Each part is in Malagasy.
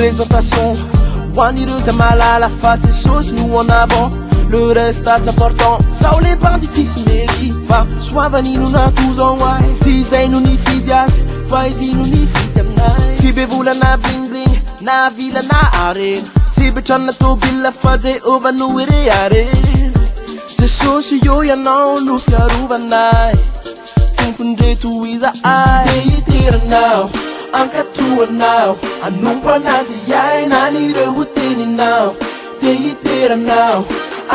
présentation. Wanireux t'as mal à la fête et chose nous en avant. Le reste est important. Ça ou les banditisme et fa. Soit vani nous na tous en wai. Tisay nous ni fidias. Faizi nous ni fidiam nai. Tibe vula na bling bling. Na vila na arena. Tibe chana to billa faze over nu ire arena. Te sosi yo ya no nu fiaruva nai. Tunde tu isa ai. Deitira now. Anka tua now. Anumpa nazi yai nani re wutini now. Deitira now.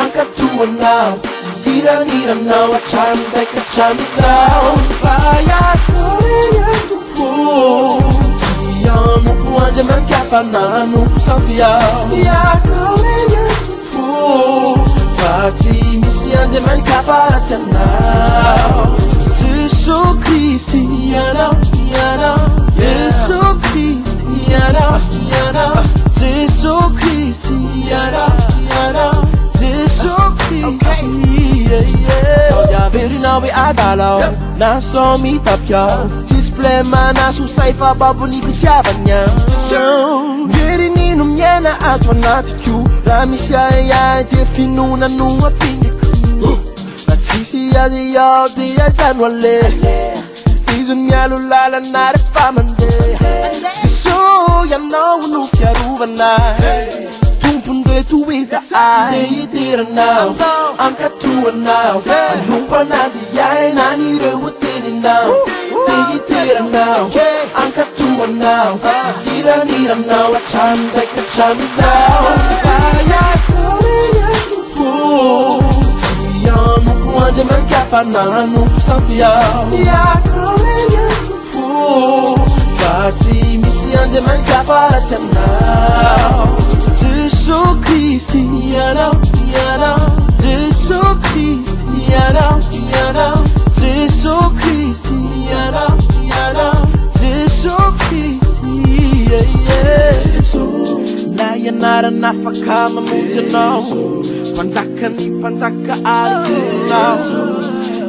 Anka tua now. Gira now. A chance like a chance out. Vaya korea tupo. Tiamo kuanja man kapa nanu kusampiao. Ya korea tupo. Fati misi anja man kapa now. Jesus Cristiano, Jesus Cristiano, Jesus Cristiano, Jesus Cristiano. So ya very now we adalo, na so mi tapya. Display mana su saifa babu ni pishavanya. Very ni numyena atwana tu. Ramisha ya definuna nuwa piniku. Sisi ya di yo di ya zanwale. Izun mialu lala na re pamande. Tiso ya no nu fiaruva na. Tumpunde tu isa ai. Deitira now. Anka tua now. Anumpa nazi yai nani re wutini now. Deitira now. Anka tua now. Gira now. A chance like a chance out. Kaya korea tupo. Wanja man kapa nanu kusampiao. Ya korea tupo. Fati misi anja man kapa now. Jesus Cristiano, Jesus Cristiano, Jesus Cristiano, Jesus Cristiano. Na yanara nafaka mamutano. Panzaka ni panzaka alituno.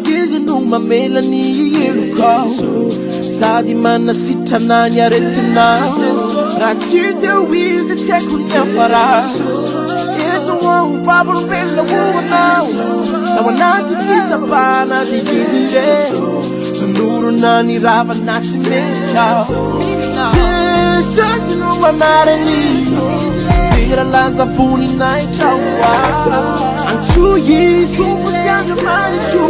Gizi numa melani yiruko. Sadi mana sita na nyaretina. Ratite wiz de cheku nyafara. Ito wong fabul pela wana. Na wanati tita pana di gizi de. Nuru na ni rava naksi meka. Jesus numa narani. Tira lanza funi na ichawa. Anchu years como se anda manichu.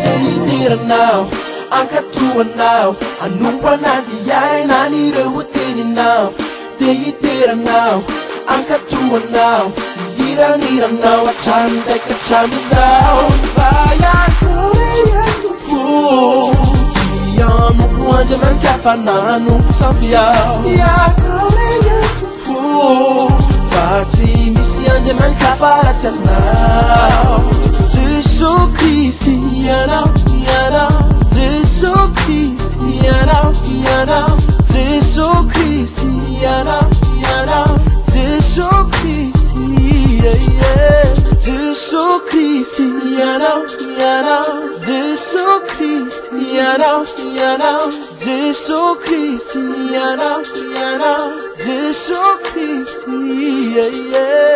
Deitira now. Anka tua now. Anumpa nazi yai nani re wutini now. Deitira now. Anka tua now. Gira now. A chance like a chance out. Vaya korea tupo. Tiamo kuanja man kapa nanu kusampiao. Ya korea tupo. Fati misi anja man kapa now. Jesus Cristiano, Jesus Cristiano, Jesus Cristiano, Jesus Cristiano, Jesus Cristiano, Jesus Cristiano, Jesus Cristiano, Jesus Cristiano.